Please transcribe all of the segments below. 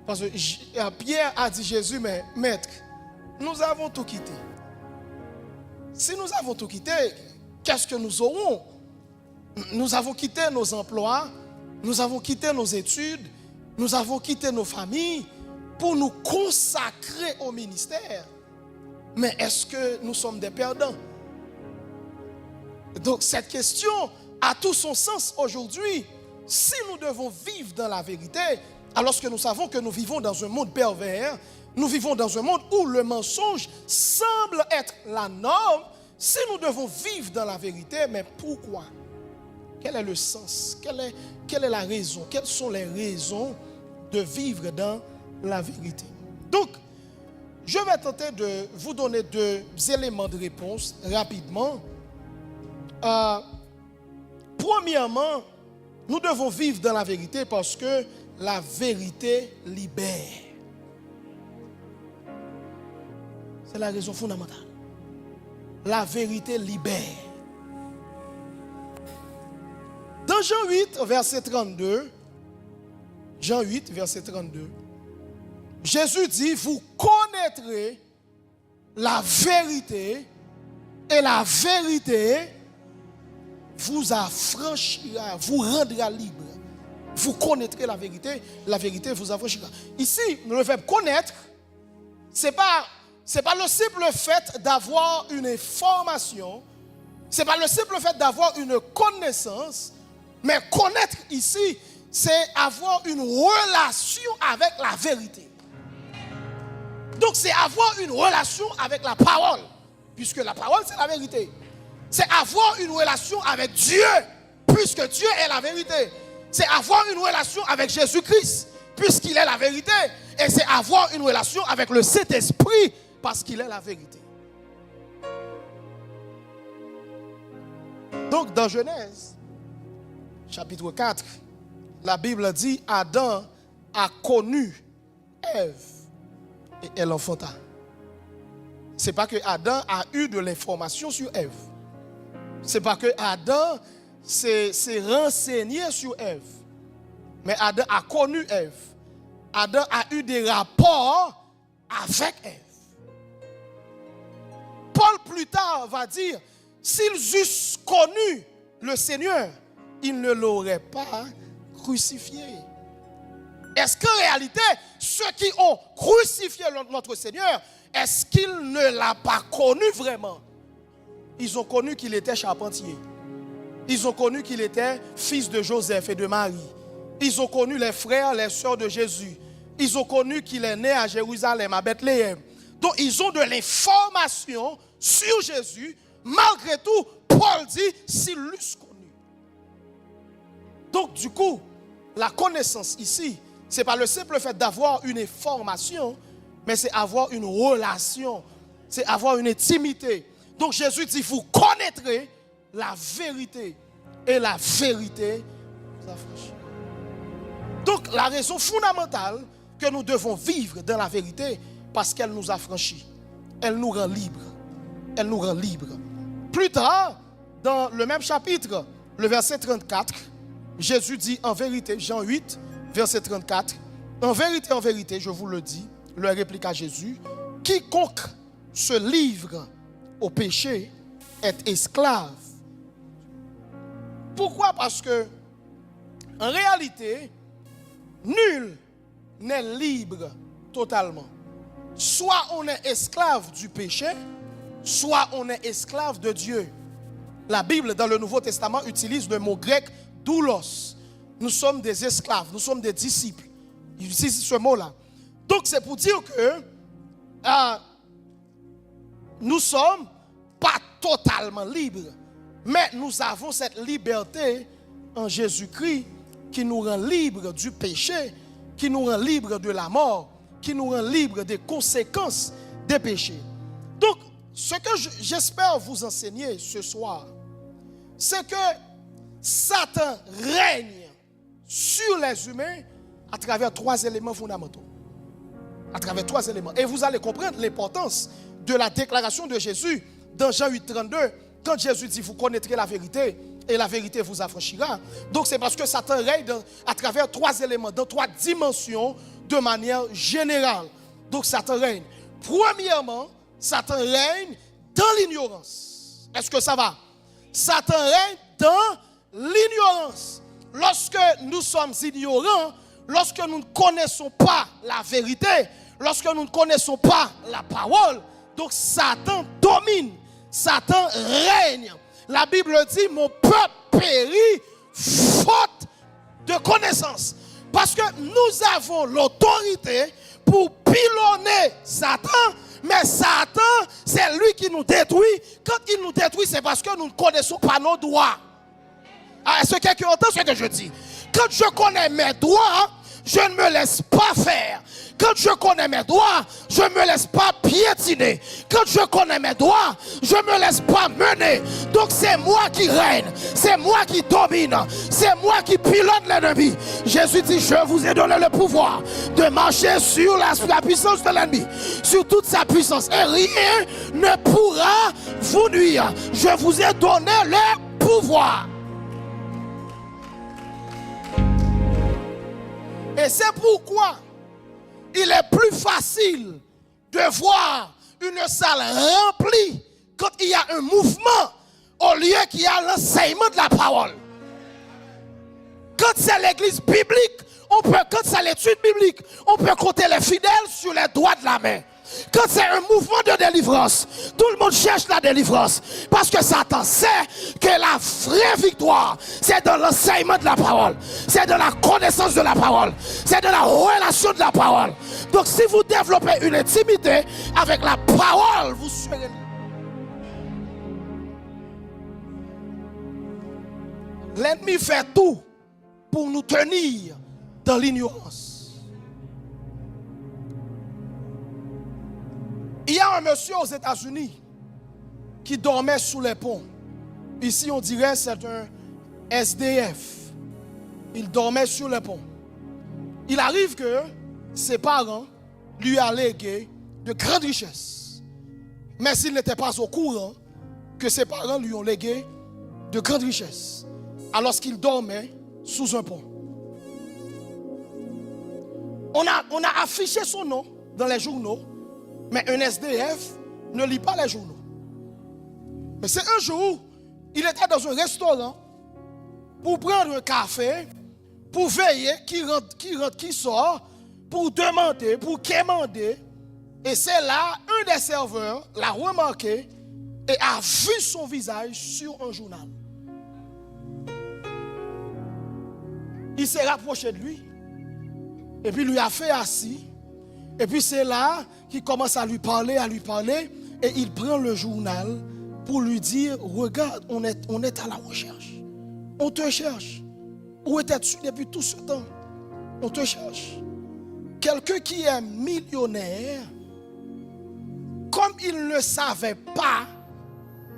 Parce que Pierre a dit Jésus, mais maître, nous avons tout quitté. Si nous avons tout quitté, qu'est-ce que nous aurons? Nous avons quitté nos emplois, nous avons quitté nos études, nous avons quitté nos familles pour nous consacrer au ministère. Mais est-ce que nous sommes des perdants? Donc cette question a tout son sens aujourd'hui. Si nous devons vivre dans la vérité, alors que nous savons que nous vivons dans un monde pervers, nous vivons dans un monde où le mensonge semble être la norme, si nous devons vivre dans la vérité, mais pourquoi? Quel est le sens? Quelle est la raison? Quelles sont les raisons de vivre dans la vérité? Donc, je vais tenter de vous donner 2 éléments de réponse rapidement. Premièrement, nous devons vivre dans la vérité parce que la vérité libère. C'est la raison fondamentale. La vérité libère. Dans Jean 8, verset 32, Jean 8, verset 32, Jésus dit, vous connaîtrez la vérité et la vérité vous affranchira, vous rendra libre. Vous connaîtrez la vérité vous affranchira. Ici, le verbe connaître, c'est pas le simple fait d'avoir une information, c'est pas le simple fait d'avoir une connaissance, mais connaître ici, c'est avoir une relation avec la vérité. Donc c'est avoir une relation avec la parole, puisque la parole c'est la vérité. C'est avoir une relation avec Dieu, puisque Dieu est la vérité. C'est avoir une relation avec Jésus-Christ, puisqu'il est la vérité. Et c'est avoir une relation avec le Saint-Esprit, parce qu'il est la vérité. Donc dans Genèse, chapitre 4, la Bible dit, Adam a connu Ève et elle enfanta. Ce n'est pas que Adam a eu de l'information sur Ève. Ce n'est pas que Adam s'est renseigné sur Ève. Mais Adam a connu Ève. Adam a eu des rapports avec Ève. Paul plus tard va dire, s'ils eussent connu le Seigneur, ils ne l'auraient pas crucifié. Est-ce qu'en réalité, ceux qui ont crucifié notre Seigneur, est-ce qu'ils ne l'ont pas connu vraiment? Ils ont connu qu'il était charpentier. Ils ont connu qu'il était fils de Joseph et de Marie. Ils ont connu les frères, les sœurs de Jésus. Ils ont connu qu'il est né à Jérusalem, à Bethléem. Donc ils ont de l'information sur Jésus. Malgré tout, Paul dit, s'ils l'eussent connu. Donc du coup, la connaissance ici, ce n'est pas le simple fait d'avoir une information, mais c'est avoir une relation, c'est avoir une intimité. Donc Jésus dit, vous connaîtrez la vérité et la vérité vous affranchira. Donc la raison fondamentale que nous devons vivre dans la vérité, parce qu'elle nous affranchit, elle nous rend libres. Elle nous rend libres. Plus tard, dans le même chapitre, le verset 34, Jésus dit en vérité, Jean 8, verset 34, en vérité, je vous le dis, leur répliqua Jésus, quiconque se livre au péché est esclave. Pourquoi? Parce que, en réalité, nul n'est libre totalement. Soit on est esclave du péché, soit on est esclave de Dieu. La Bible, dans le Nouveau Testament, utilise le mot grec doulos. Nous sommes des esclaves, nous sommes des disciples. Il utilise ce mot-là. Donc c'est pour dire que nous ne sommes pas totalement libres, mais nous avons cette liberté en Jésus-Christ qui nous rend libres du péché, qui nous rend libres de la mort, qui nous rend libres des conséquences des péchés. Donc, ce que j'espère vous enseigner ce soir, c'est que Satan règne sur les humains à travers 3 éléments fondamentaux. À travers 3 éléments. Et vous allez comprendre l'importance de la déclaration de Jésus dans Jean 8, 32, quand Jésus dit, vous connaîtrez la vérité et la vérité vous affranchira. Donc c'est parce que Satan règne à travers 3 éléments, dans 3 dimensions de manière générale. Donc Satan règne. Premièrement, Satan règne dans l'ignorance. Est-ce que ça va? Satan règne dans l'ignorance. Lorsque nous sommes ignorants, lorsque nous ne connaissons pas la vérité, lorsque nous ne connaissons pas la parole, donc Satan domine, Satan règne. La Bible dit, mon peuple périt faute de connaissance. Parce que nous avons l'autorité pour pilonner Satan, mais Satan, c'est lui qui nous détruit. Quand il nous détruit, c'est parce que nous ne connaissons pas nos droits. Est-ce que quelqu'un entend ce que je dis? Quand je connais mes droits, je ne me laisse pas faire. Quand je connais mes droits, je ne me laisse pas piétiner. Quand je connais mes droits, je ne me laisse pas mener. Donc c'est moi qui règne, c'est moi qui domine, c'est moi qui pilote l'ennemi. Jésus dit, je vous ai donné le pouvoir de marcher sur la puissance de l'ennemi, sur toute sa puissance. Et rien ne pourra vous nuire. Je vous ai donné le pouvoir. Et c'est pourquoi il est plus facile de voir une salle remplie quand il y a un mouvement au lieu qu'il y a l'enseignement de la parole. Quand c'est l'église biblique, quand c'est l'étude biblique, on peut compter les fidèles sur les doigts de la main. Quand c'est un mouvement de délivrance, tout le monde cherche la délivrance. Parce que Satan sait que la vraie victoire, c'est dans l'enseignement de la parole. C'est dans la connaissance de la parole. C'est dans la relation de la parole. Donc si vous développez une intimité avec la parole, vous serez... L'ennemi fait tout pour nous tenir dans l'ignorance. Il y a un monsieur aux États-Unis qui dormait sous les ponts. Ici, on dirait c'est un SDF. Il dormait sur les ponts. Il arrive que ses parents lui a légué de grandes richesses. Mais s'il n'était pas au courant que ses parents lui ont légué de grandes richesses, alors qu'il dormait sous un pont. On a affiché son nom dans les journaux. Mais un SDF ne lit pas les journaux. Mais c'est un jour, il était dans un restaurant pour prendre un café, pour veiller qui rentre, qui sort, pour demander, pour quémander. Et c'est là, un des serveurs l'a remarqué et a vu son visage sur un journal. Il s'est rapproché de lui et puis lui a fait assis. Et puis c'est là qu'il commence à lui parler, et il prend le journal pour lui dire, regarde, on est à la recherche. On te cherche. Où étais-tu depuis tout ce temps? On te cherche. Quelqu'un qui est millionnaire, comme il ne savait pas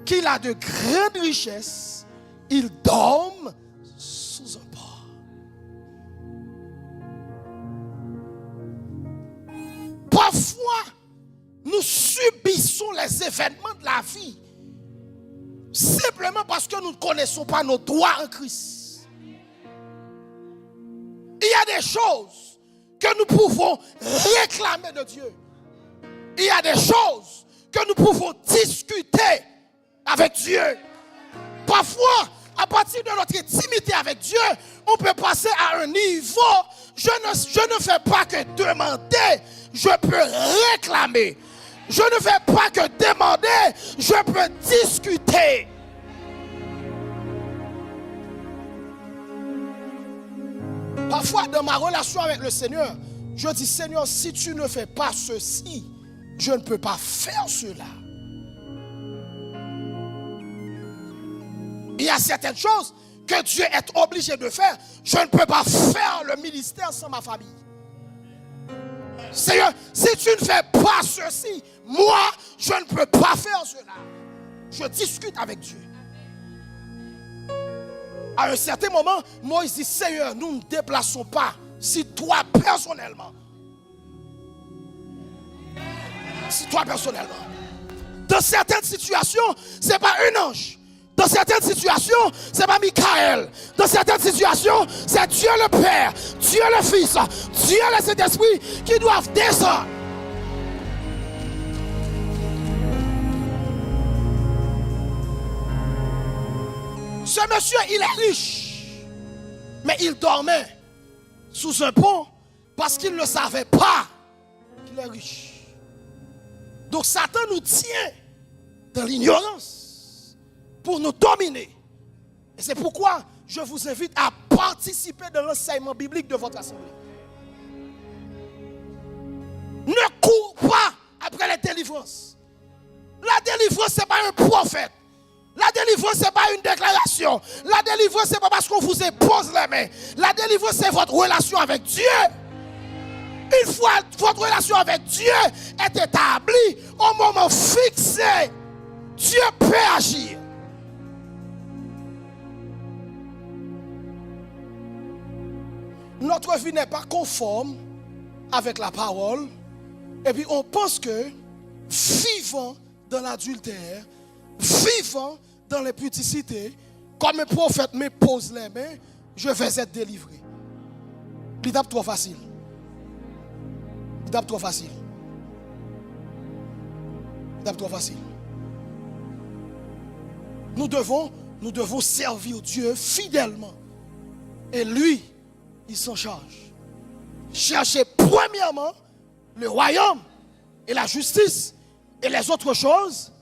qu'il a de grandes richesses, il dorme sous un pont. Parfois, nous subissons les événements de la vie simplement parce que nous ne connaissons pas nos droits en Christ. Il y a des choses que nous pouvons réclamer de Dieu. Il y a des choses que nous pouvons discuter avec Dieu. Parfois, à partir de notre intimité avec Dieu, on peut passer à un niveau. Je ne fais pas que demander, je peux réclamer. Je ne fais pas que demander, je peux discuter. Parfois, dans ma relation avec le Seigneur, je dis, Seigneur, si tu ne fais pas ceci, je ne peux pas faire cela. Il y a certaines choses que Dieu est obligé de faire. Je ne peux pas faire le ministère sans ma famille. Seigneur, si tu ne fais pas ceci, moi, je ne peux pas faire cela. Je discute avec Dieu. À un certain moment, Moïse dit, Seigneur, nous ne déplaçons pas si toi personnellement. Si toi personnellement. Dans certaines situations, ce n'est pas un ange Dans certaines situations, ce n'est pas Michael. Dans certaines situations, c'est Dieu le Père, Dieu le Fils, Dieu le Saint-Esprit qui doivent descendre. Ce monsieur, il est riche, mais il dormait sous un pont parce qu'il ne savait pas qu'il est riche. Donc Satan nous tient dans l'ignorance pour nous dominer. Et c'est pourquoi je vous invite à participer de l'enseignement biblique de votre assemblée. Ne cours pas après les délivrances. La délivrance, ce n'est pas un prophète. La délivrance, ce n'est pas une déclaration. La délivrance, ce n'est pas parce qu'on vous impose les mains. La délivrance, c'est votre relation avec Dieu. Une fois votre relation avec Dieu est établie, au moment fixé, Dieu peut agir. Notre vie n'est pas conforme avec la parole. Et puis on pense que vivant dans l'adultère, vivant dans l'impudicité, comme un prophète me pose les mains, je vais être délivré. L'étape trop facile. L'étape trop facile. L'étape trop facile. Nous devons servir Dieu fidèlement. Et lui, il s'en charge. Cherchez premièrement le royaume et la justice et les autres choses